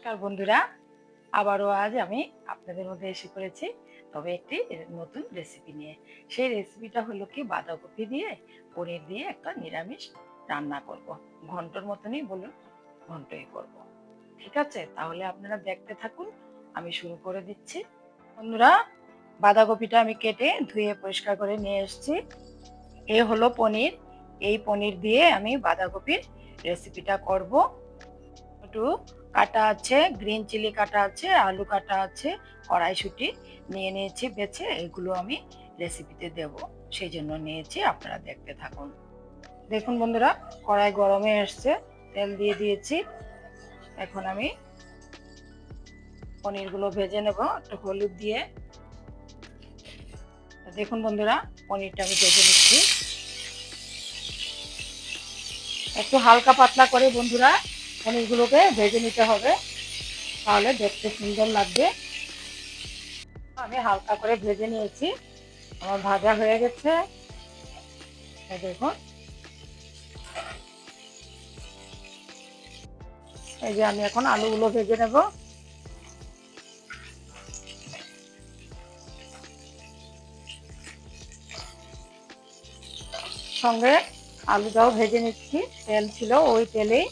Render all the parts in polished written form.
নমস্কার বন্ধুরা, আবারও আজ আমি আপনাদের মধ্যে এসে পড়েছি, তবে একটি নতুন রেসিপি নিয়ে। সেই রেসিপিটা হলো কি, বাঁধাকপি দিয়ে পনির দিয়ে একটা নিরামিষ রান্না করব। ঘন্টর মতনই বলুন, ঘন্টই করব। ঠিক আছে, তাহলে আপনারা দেখতে থাকুন, আমি শুরু করে দিচ্ছি। বন্ধুরা, বাঁধাকপিটা আমি কেটে ধুয়ে পরিষ্কার করে নিয়ে এসেছি। এ হলো পনির। এই পনির দিয়ে আমি বাঁধাকপির রেসিপিটা করব। একটু কাটা আছে, গ্রিন চিলি কাটা আছে, আলু কাটা আছে, কড়াইশুঁটি নিয়ে নিয়েছি বেছে, এগুলো আমি রেসিপিতে দেব, সেই জন্য নিয়েছি। আপনারা দেখতে থাকুন। দেখুন বন্ধুরা, কড়াই গরমে এসছে, তেল দিয়ে দিয়েছি। এখন আমি পনিরগুলো ভেজে নেব একটু হলুদ দিয়ে। দেখুন বন্ধুরা, পনিরটা আমি ভেজে নিচ্ছি একটু হালকা পাতলা করে। বন্ধুরা, পনিরগুলোকে ভেজে নিতে হবে, তাহলে দেখতে সুন্দর লাগবে। আমি হালকা করে ভেজে নিয়েছি, আমার ভাজা হয়ে গেছে। দেখুন, এই যে আমি এখন আলুগুলো ভেজে নেব। সঙ্গে আলুটাও ভেজে নিচ্ছি, তেল ছিল ওই তেলেই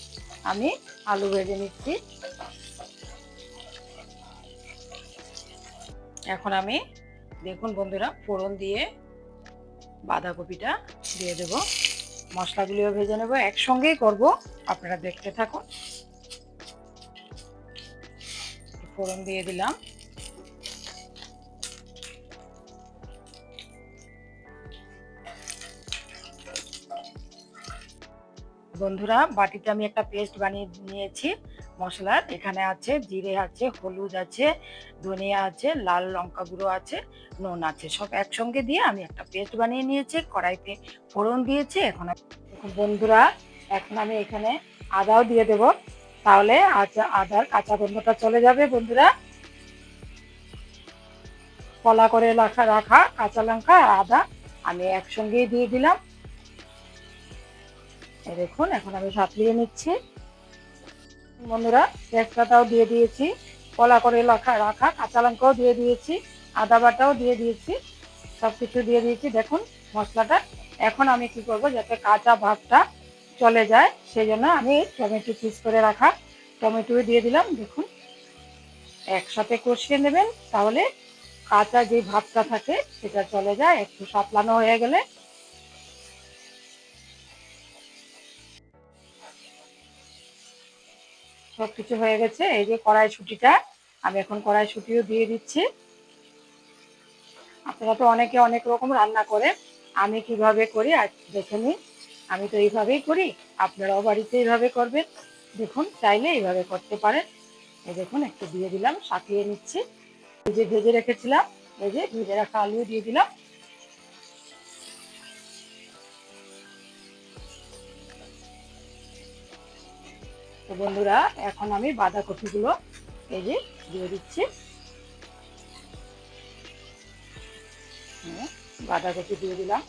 আমি আলু ভেজে নিচ্ছি। এখন আমি, দেখুন বন্ধুরা, ফোড়ন দিয়ে বাঁধাকপিটা দিয়ে দেব, মশলাগুলিও ভেজে নেব, একসঙ্গেই করব, আপনারা দেখতে থাকুন। ফোড়ন দিয়ে দিলাম। বন্ধুরা, বাটিতে আমি একটা পেস্ট বানিয়ে নিয়েছি মশলার। এখানে আছে জিরে আছে, হলুদ আছে, ধনিয়া আছে, লাল লঙ্কা গুঁড়ো আছে, নুন আছে, সব একসঙ্গে দিয়ে আমি একটা পেস্ট বানিয়ে নিয়েছি। কড়াইতে ফোড়ন দিয়েছি। এখন বন্ধুরা, এখন আমি এখানে আদাও দিয়ে দেব, তাহলে আদার কাঁচা গন্ধটা চলে যাবে। বন্ধুরা, কলা করে রাখা রাখা কাঁচা লঙ্কা আর আদা আমি একসঙ্গেই দিয়ে দিলাম। দেখুন, এখন আমি সাঁতলিয়ে নিচ্ছি। বন্ধুরা, তেজপাতাও দিয়ে দিয়েছি, কলা করে রাখা রাখা কাঁচা লঙ্কাও দিয়ে দিয়েছি, আদা বাটাও দিয়ে দিয়েছি, সব কিছু দিয়ে দিয়েছি। দেখুন মশলাটা। এখন আমি কি করব, যাতে কাঁচা ভাবটা চলে যায়, সেই জন্য আমি টমেটো পিস করে রাখা টমেটো দিয়ে দিলাম। দেখুন, একসাথে কষিয়ে নেবেন, তাহলে কাঁচা যে ভাবটা থাকে সেটা চলে যায়। একটু সাতলানো হয়ে গেলে, সব কিছু হয়ে গেছে। এই যে কড়াইশুঁটিটা, আমি এখন কড়াইশুঁটিও দিয়ে দিচ্ছি। আপনারা তো অনেকে অনেক রকম রান্না করে, আমি কিভাবে করি আর দেখে নিন। আমি তো এইভাবেই করি, আপনারাও বাড়িতে এইভাবে করবেন। দেখুন, চাইলে এইভাবে করতে পারেন। এই দেখুন, একটু দিয়ে দিলাম, সাঁতলিয়ে নিচ্ছি। এই যে ভেজে রেখেছিলাম, এই যে ভেজে রাখা আলু দিয়ে দিলাম। তো বন্ধুরা, এখন আমি বাঁধাকপিগুলো এই যে দিয়ে দিচ্ছি। বাঁধাকপি দিয়ে দিলাম।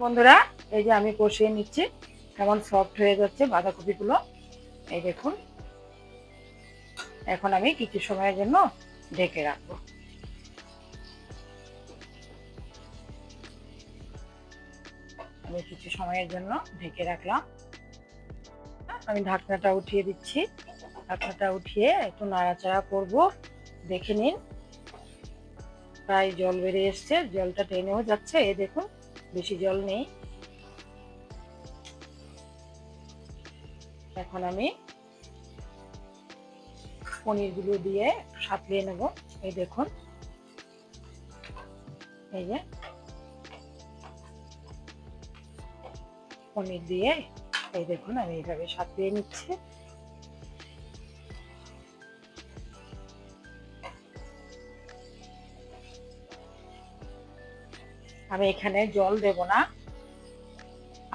বন্ধুরা, এই যে আমি কষিয়ে নিচ্ছি, কেমন সফট হয়ে যাচ্ছে বাঁধাকপিগুলো। এই দেখুন, এখন আমি কিছু সময়ের জন্য ঢেকে রাখবো। আমি কিছু সময়ের জন্য ঢেকে রাখলাম। আমি ঢাকনাটা উঠিয়ে দিচ্ছি। ঢাকনাটা উঠিয়ে একটু নাড়াচাড়া করব। দেখে নিন, প্রায় জল বেরিয়ে এসছে, জলটা টেনেও যাচ্ছে। এই দেখুন, বেশি জল নেই। এখন আমি পনিরগুলো দিয়ে সাঁতলিয়ে নেব। এই দেখুন, এই যে পনির দিয়ে, এই দেখুন, আমি এইভাবে সাঁতলিয়ে নিচ্ছি। আমি এখানে জল দেব না,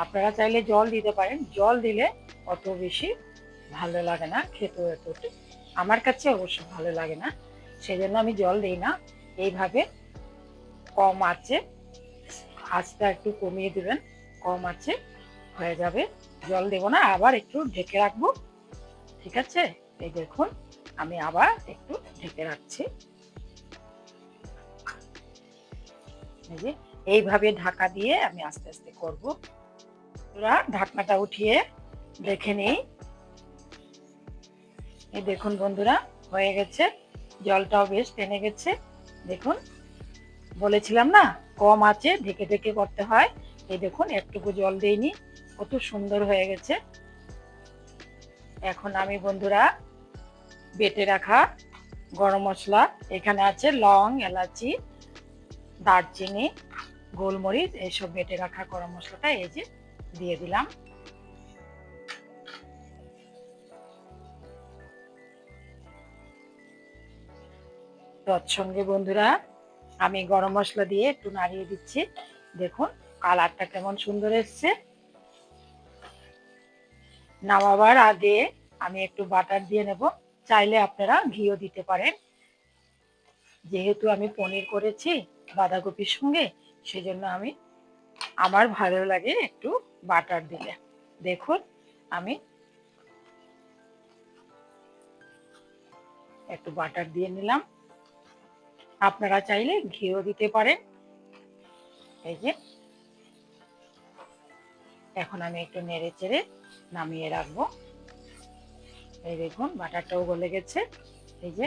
আপনারা চাইলে জল দিতে পারেন। জল দিলে অত বেশি ভালো লাগে না খেতে, এত আমার কাছে অবশ্য ভালো লাগে না, সেই জন্য আমি জল দিই না। এইভাবে কম আছে, আঁচটা একটু কমিয়ে দেবেন, কম আছে হয়ে যাবে। জল দেবো না, আবার একটু ঢেকে রাখবো। ঠিক আছে, এই দেখুন, আমি আবার একটু ঢেকে রাখছি। এই যে এইভাবে ঢাকা দিয়ে আমি আস্তে আস্তে করব। পুরা ঢাকনাটা উঠিয়ে দেখে নিই। এই দেখুন বন্ধুরা, হয়ে গেছে। জলটাও বেশ টেনে গেছে। দেখুন, বলেছিলাম না কম আঁচে ঢেকে ঢেকে করতে হয়। এই দেখুন, একটুকু জল দেইনি, কত সুন্দর হয়ে গেছে। এখন আমি বন্ধুরা বেটে রাখা গরম মশলা, এখানে আছে লং, এলাচি, দারচিনি, গোলমরিচ, এইসব বেটে রাখা গরম মশলাটা এই যে দিয়ে দিলাম। তৎসঙ্গে বন্ধুরা আমি গরম মশলা দিয়ে একটু নাড়িয়ে দিচ্ছি। দেখুন কালারটা কেমন সুন্দর এসছে। নামাবার আগে আমি একটু বাটার দিয়ে নেব, চাইলে আপনারা ঘিও দিতে পারেন। যেহেতু আমি পনির করেছি বাঁধাকপির সঙ্গে, সেজন্য আমার ভালো লাগে একটু বাটার দিলে। দেখুন আমি একটু বাটার দিয়ে নিলাম, আপনারা চাইলে ঘিও দিতে পারেন। এই যে এখন আমি একটু নেড়ে চেড়ে নামিয়ে রাখবো। এই দেখুন বাটারটাও গলে গেছে। এই যে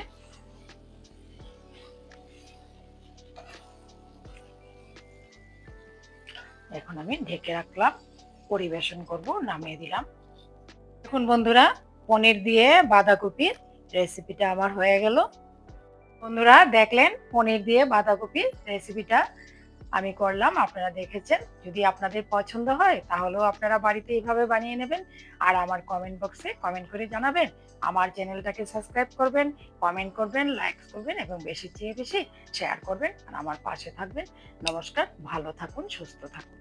এখন আমি ঢেকে রাখলাম, পরিবেশন করব, নামিয়ে দিলাম। দেখুন বন্ধুরা, পনির দিয়ে বাঁধাকপির রেসিপিটা আমার হয়ে গেল। বন্ধুরা দেখলেন পনির দিয়ে বাঁধাকপির রেসিপিটা আমি করলাম, আপনারা দেখেছেন। যদি আপনাদের পছন্দ হয় তাহলেও আপনারা বাড়িতে এইভাবে বানিয়ে নেবেন। আর আমার কমেন্ট বক্সে কমেন্ট করে জানাবেন। আমার চ্যানেলটাকে সাবস্ক্রাইব করবেন, কমেন্ট করবেন, লাইক করবেন এবং বেশি চেয়ে বেশি শেয়ার করবেন আর আমার পাশে থাকবেন। নমস্কার, ভালো থাকুন, সুস্থ থাকুন।